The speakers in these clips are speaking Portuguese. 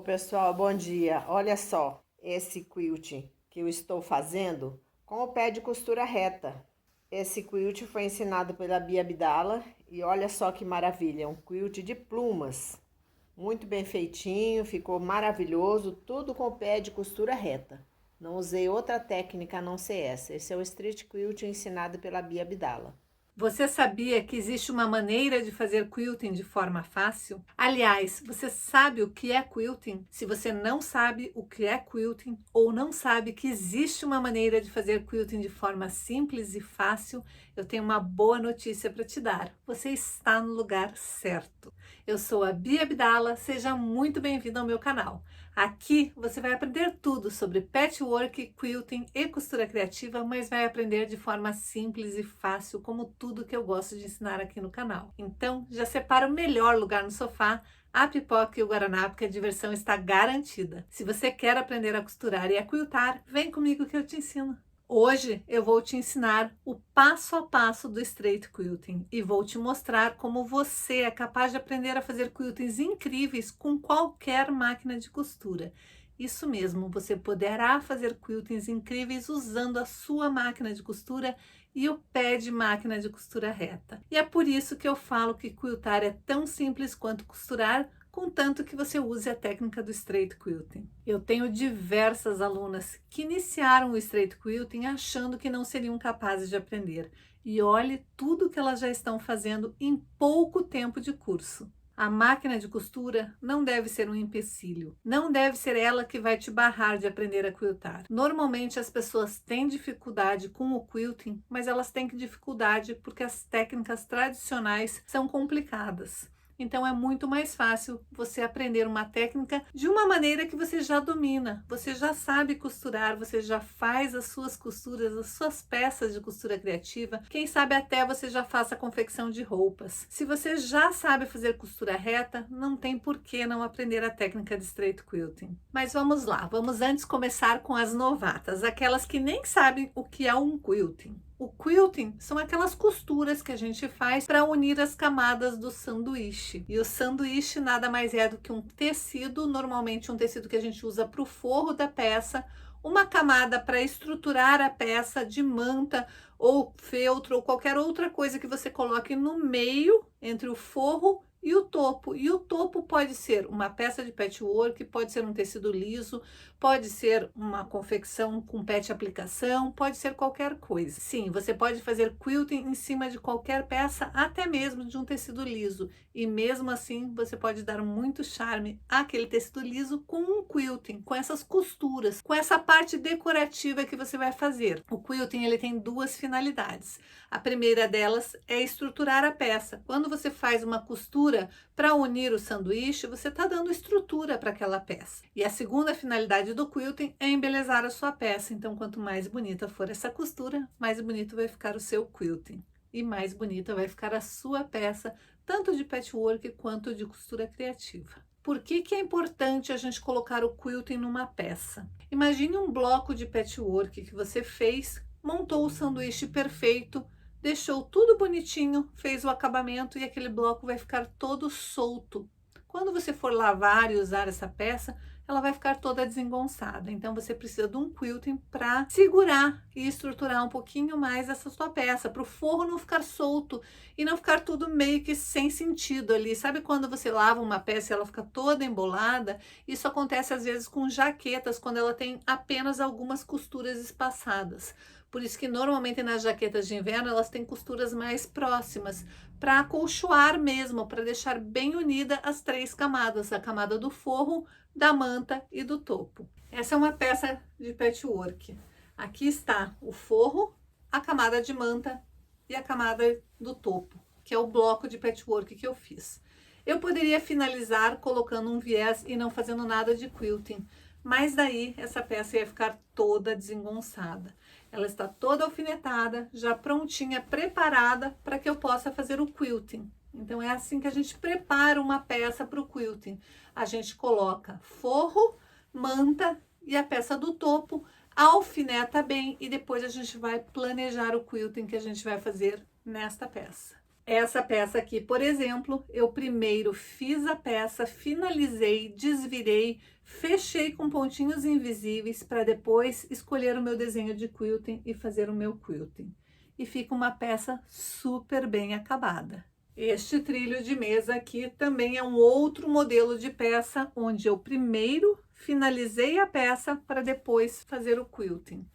Pessoal, bom dia. Olha só, esse quilt que eu estou fazendo com o pé de costura reta. Esse quilt foi ensinado pela Bia Abdala e olha só que maravilha, um quilt de plumas. Muito bem feitinho, ficou maravilhoso, tudo com o pé de costura reta. Não usei outra técnica a não ser essa. Esse é o Street Quilt ensinado pela Bia Abdala. Você sabia que existe uma maneira de fazer quilting de forma fácil? Aliás, você sabe o que é quilting? Se você não sabe o que é quilting ou não sabe que existe uma maneira de fazer quilting de forma simples e fácil, eu tenho uma boa notícia para te dar. Você está no lugar certo. Eu sou a Bia Abdala, seja muito bem-vindo ao meu canal. Aqui você vai aprender tudo sobre patchwork, quilting e costura criativa, mas vai aprender de forma simples e fácil, como tudo que eu gosto de ensinar aqui no canal. Então, já separa o melhor lugar no sofá, a pipoca e o guaraná, porque a diversão está garantida. Se você quer aprender a costurar e a quiltar, vem comigo que eu te ensino. Hoje eu vou te ensinar o passo a passo do Straight Quilting e vou te mostrar como você é capaz de aprender a fazer quiltings incríveis com qualquer máquina de costura. Isso mesmo, você poderá fazer quiltings incríveis usando a sua máquina de costura e o pé de máquina de costura reta. E é por isso que eu falo que quiltar é tão simples quanto costurar, contanto que você use a técnica do Straight Quilting. Eu tenho diversas alunas que iniciaram o Straight Quilting achando que não seriam capazes de aprender. E olhe tudo que elas já estão fazendo em pouco tempo de curso. A máquina de costura não deve ser um empecilho. Não deve ser ela que vai te barrar de aprender a quiltar. Normalmente as pessoas têm dificuldade com o quilting, mas elas têm dificuldade porque as técnicas tradicionais são complicadas. Então é muito mais fácil você aprender uma técnica de uma maneira que você já domina, você já sabe costurar, você já faz as suas costuras, as suas peças de costura criativa. Quem sabe até você já faça a confecção de roupas. Se você já sabe fazer costura reta, não tem por que não aprender a técnica de straight quilting. Mas vamos lá, vamos antes começar com as novatas, aquelas que nem sabem o que é um quilting. O quilting são aquelas costuras que a gente faz para unir as camadas do sanduíche. E o sanduíche nada mais é do que um tecido, normalmente um tecido que a gente usa para o forro da peça, uma camada para estruturar a peça de manta ou feltro ou qualquer outra coisa que você coloque no meio entre o forro e o topo. E o topo pode ser uma peça de patchwork, pode ser um tecido liso, pode ser uma confecção com pet aplicação, pode ser qualquer coisa. Sim, você pode fazer quilting em cima de qualquer peça, até mesmo de um tecido liso. E mesmo assim, você pode dar muito charme àquele tecido liso com um quilting, com essas costuras, com essa parte decorativa que você vai fazer. O quilting ele tem duas finalidades. A primeira delas é estruturar a peça. Quando você faz uma costura para unir o sanduíche, você está dando estrutura para aquela peça. E a segunda finalidade do quilting é embelezar a sua peça. Então, quanto mais bonita for essa costura, mais bonito vai ficar o seu quilting. E mais bonita vai ficar a sua peça, tanto de patchwork quanto de costura criativa. Por que é importante a gente colocar o quilting numa peça? Imagine um bloco de patchwork que você fez, montou o sanduíche perfeito, deixou tudo bonitinho, fez o acabamento e aquele bloco vai ficar todo solto. Quando você for lavar e usar essa peça, ela vai ficar toda desengonçada. Então você precisa de um quilting para segurar e estruturar um pouquinho mais essa sua peça, para o forro não ficar solto e não ficar tudo meio que sem sentido ali. Sabe quando você lava uma peça e ela fica toda embolada? Isso acontece às vezes com jaquetas, quando ela tem apenas algumas costuras espaçadas. Por isso que normalmente nas jaquetas de inverno elas têm costuras mais próximas, para acolchoar mesmo, para deixar bem unida as três camadas, a camada do forro, da manta e do topo. Essa é uma peça de patchwork. Aqui está o forro, a camada de manta e a camada do topo, que é o bloco de patchwork que eu fiz. Eu poderia finalizar colocando um viés e não fazendo nada de quilting, mas daí essa peça ia ficar toda desengonçada. Ela está toda alfinetada, já prontinha, preparada para que eu possa fazer o quilting. Então é assim que a gente prepara uma peça para o quilting. A gente coloca forro, manta e a peça do topo, alfineta bem e depois a gente vai planejar o quilting que a gente vai fazer nesta peça. Essa peça aqui, por exemplo, eu primeiro fiz a peça, finalizei, desvirei, fechei com pontinhos invisíveis para depois escolher o meu desenho de quilting e fazer o meu quilting. E fica uma peça super bem acabada. Este trilho de mesa aqui também é um outro modelo de peça, onde eu primeiro finalizei a peça para depois fazer o quilting.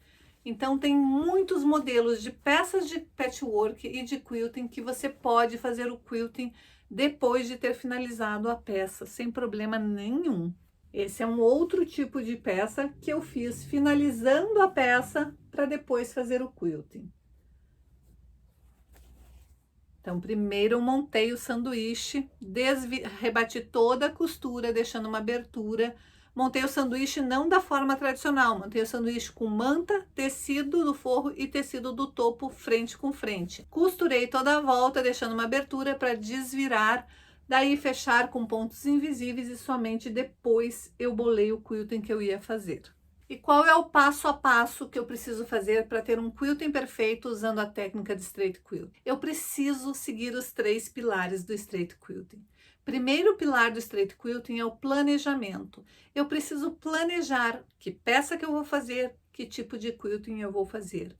Então, tem muitos modelos de peças de patchwork e de quilting que você pode fazer o quilting depois de ter finalizado a peça, sem problema nenhum. Esse é um outro tipo de peça que eu fiz finalizando a peça para depois fazer o quilting. Então, primeiro eu montei o sanduíche, rebati toda a costura, deixando uma abertura. Montei o sanduíche não da forma tradicional, montei o sanduíche com manta, tecido do forro e tecido do topo frente com frente. Costurei toda a volta, deixando uma abertura para desvirar, daí fechar com pontos invisíveis e somente depois eu bolei o quilting que eu ia fazer. E qual é o passo a passo que eu preciso fazer para ter um quilting perfeito usando a técnica de straight quilt? Eu preciso seguir os 3 pilares do straight quilting. Primeiro pilar do straight quilting é o planejamento. Eu preciso planejar que peça que eu vou fazer, que tipo de quilting eu vou fazer.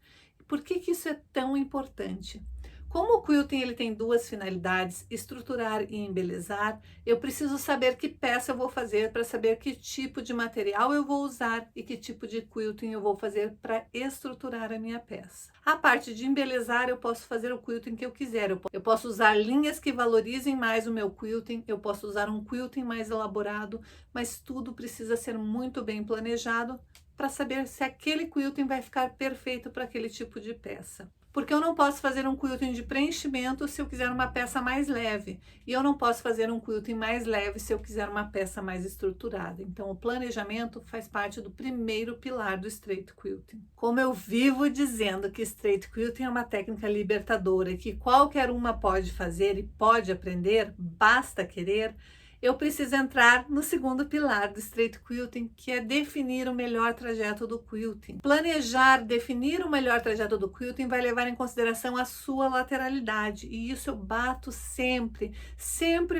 Por que que isso é tão importante? Como o quilting ele tem 2 finalidades, estruturar e embelezar, eu preciso saber que peça eu vou fazer para saber que tipo de material eu vou usar e que tipo de quilting eu vou fazer para estruturar a minha peça. A parte de embelezar, eu posso fazer o quilting que eu quiser. Eu posso usar linhas que valorizem mais o meu quilting, eu posso usar um quilting mais elaborado, mas tudo precisa ser muito bem planejado para saber se aquele quilting vai ficar perfeito para aquele tipo de peça. Porque eu não posso fazer um quilting de preenchimento se eu quiser uma peça mais leve. E eu não posso fazer um quilting mais leve se eu quiser uma peça mais estruturada. Então, o planejamento faz parte do primeiro pilar do straight quilting. Como eu vivo dizendo que straight quilting é uma técnica libertadora e que qualquer uma pode fazer e pode aprender, basta querer, eu preciso entrar no segundo pilar do straight quilting, que é definir o melhor trajeto do quilting. Planejar, definir o melhor trajeto do quilting vai levar em consideração a sua lateralidade, e isso eu bato sempre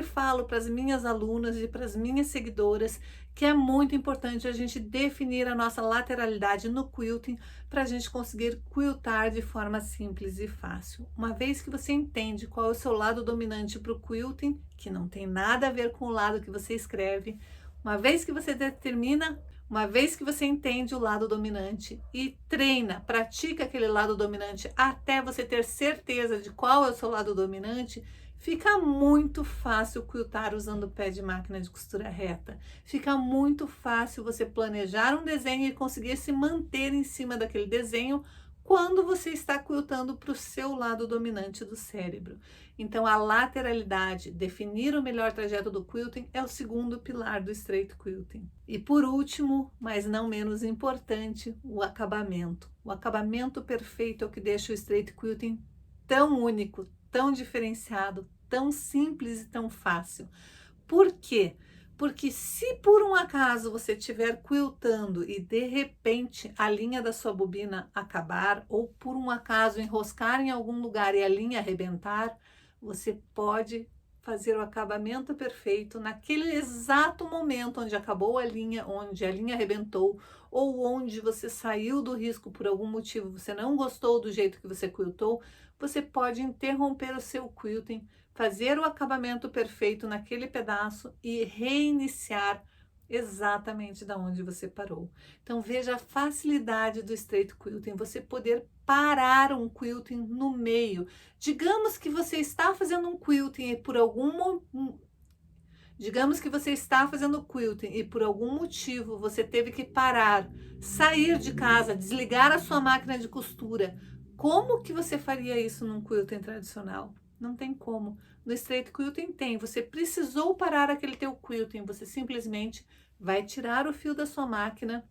falo para as minhas alunas e para as minhas seguidoras que é muito importante a gente definir a nossa lateralidade no quilting para a gente conseguir quiltar de forma simples e fácil. Uma vez que você entende qual é o seu lado dominante para o quilting, que não tem nada a ver com o lado que você escreve, uma vez que você determina, uma vez que você entende o lado dominante e treina, pratica aquele lado dominante até você ter certeza de qual é o seu lado dominante, fica muito fácil quiltar usando o pé de máquina de costura reta. Fica muito fácil você planejar um desenho e conseguir se manter em cima daquele desenho quando você está quiltando para o seu lado dominante do cérebro. Então, a lateralidade, definir o melhor trajeto do quilting, é o segundo pilar do straight quilting. E por último, mas não menos importante, o acabamento. O acabamento perfeito é o que deixa o straight quilting tão único, tão diferenciado, tão simples e tão fácil. Por quê? Porque se por um acaso você estiver quiltando e de repente a linha da sua bobina acabar, ou por um acaso enroscar em algum lugar e a linha arrebentar, você pode fazer o acabamento perfeito naquele exato momento onde acabou a linha, onde a linha arrebentou, ou onde você saiu do risco por algum motivo, você não gostou do jeito que você quiltou, você pode interromper o seu quilting, fazer o acabamento perfeito naquele pedaço e reiniciar exatamente da onde você parou. Então veja a facilidade do straight quilting, você poder parar um quilting no meio. Digamos que você está fazendo um quilting e por algum motivo você teve que parar, sair de casa, desligar a sua máquina de costura. Como que você faria isso num quilting tradicional? Não tem como. No straight quilting tem. Você precisou parar aquele teu quilting, você simplesmente vai tirar o fio da sua máquina,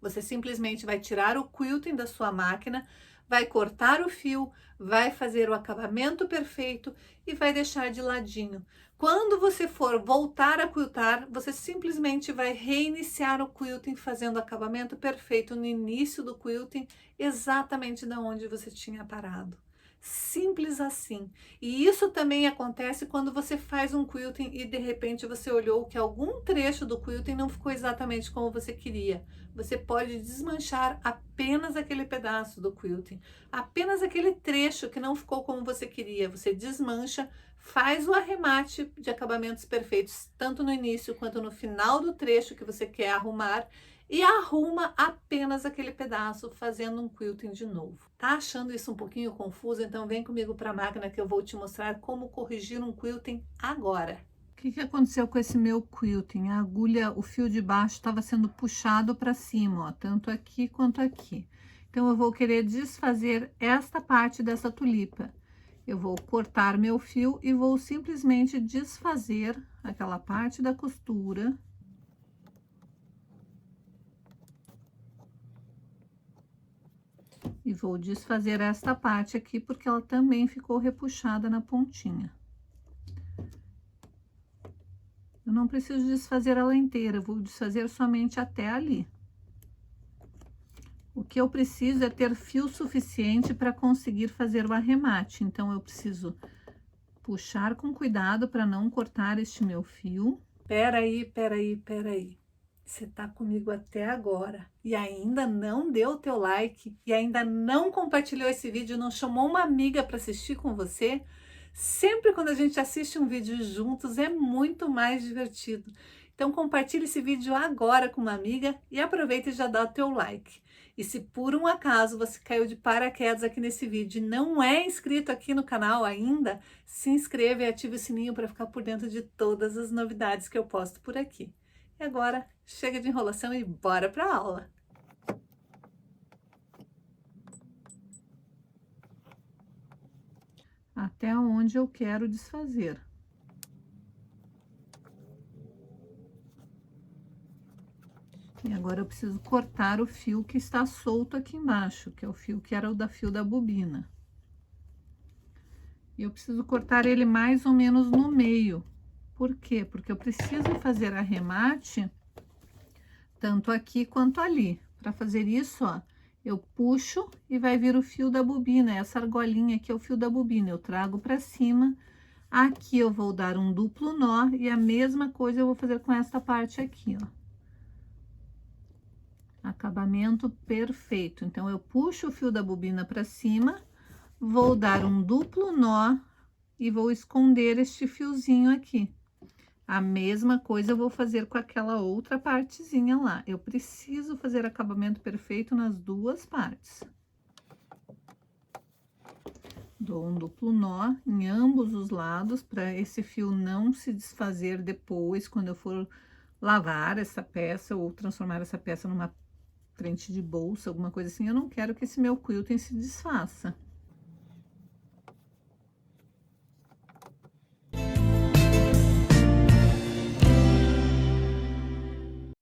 você simplesmente vai tirar o quilting da sua máquina, vai cortar o fio, vai fazer o acabamento perfeito e vai deixar de ladinho. Quando você for voltar a quiltar, você simplesmente vai reiniciar o quilting fazendo o acabamento perfeito no início do quilting, exatamente da onde você tinha parado. Simples assim. E isso também acontece quando você faz um quilting e de repente você olhou que algum trecho do quilting não ficou exatamente como você queria. Você pode desmanchar apenas aquele pedaço do quilting, apenas aquele trecho que não ficou como você queria. Você desmancha, faz o arremate de acabamentos perfeitos, tanto no início quanto no final do trecho que você quer arrumar, e arruma apenas aquele pedaço, fazendo um quilting de novo. Tá achando isso um pouquinho confuso? Então vem comigo para a máquina que eu vou te mostrar como corrigir um quilting agora. O que aconteceu com esse meu quilting? A agulha, o fio de baixo estava sendo puxado para cima, ó, tanto aqui quanto aqui. Então eu vou querer desfazer esta parte dessa tulipa. Eu vou cortar meu fio e vou simplesmente desfazer aquela parte da costura. E vou desfazer esta parte aqui, porque ela também ficou repuxada na pontinha. Eu não preciso desfazer ela inteira, eu vou desfazer somente até ali. O que eu preciso é ter fio suficiente para conseguir fazer o arremate. Então, eu preciso puxar com cuidado para não cortar este meu fio. Peraí. Você tá comigo até agora e ainda não deu o teu like e ainda não compartilhou esse vídeo, não chamou uma amiga para assistir com você? Sempre quando a gente assiste um vídeo juntos é muito mais divertido. Então compartilhe esse vídeo agora com uma amiga e aproveita e já dá o teu like. E se por um acaso você caiu de paraquedas aqui nesse vídeo e não é inscrito aqui no canal ainda, se inscreva e ative o sininho para ficar por dentro de todas as novidades que eu posto por aqui. E agora, chega de enrolação e bora para a aula! Até onde eu quero desfazer. E agora eu preciso cortar o fio que está solto aqui embaixo, que é o fio que era o da fio da bobina. E eu preciso cortar ele mais ou menos no meio. Por quê? Porque eu preciso fazer arremate tanto aqui quanto ali. Para fazer isso, ó, eu puxo e vai vir o fio da bobina. Essa argolinha aqui é o fio da bobina. Eu trago para cima. Aqui eu vou dar um duplo nó e a mesma coisa eu vou fazer com esta parte aqui, ó. Acabamento perfeito. Então, eu puxo o fio da bobina para cima, vou dar um duplo nó e vou esconder este fiozinho aqui. A mesma coisa eu vou fazer com aquela outra partezinha lá. Eu preciso fazer acabamento perfeito nas duas partes. Dou um duplo nó em ambos os lados para esse fio não se desfazer depois, quando eu for lavar essa peça ou transformar essa peça numa frente de bolsa, alguma coisa assim. Eu não quero que esse meu quilting se desfaça.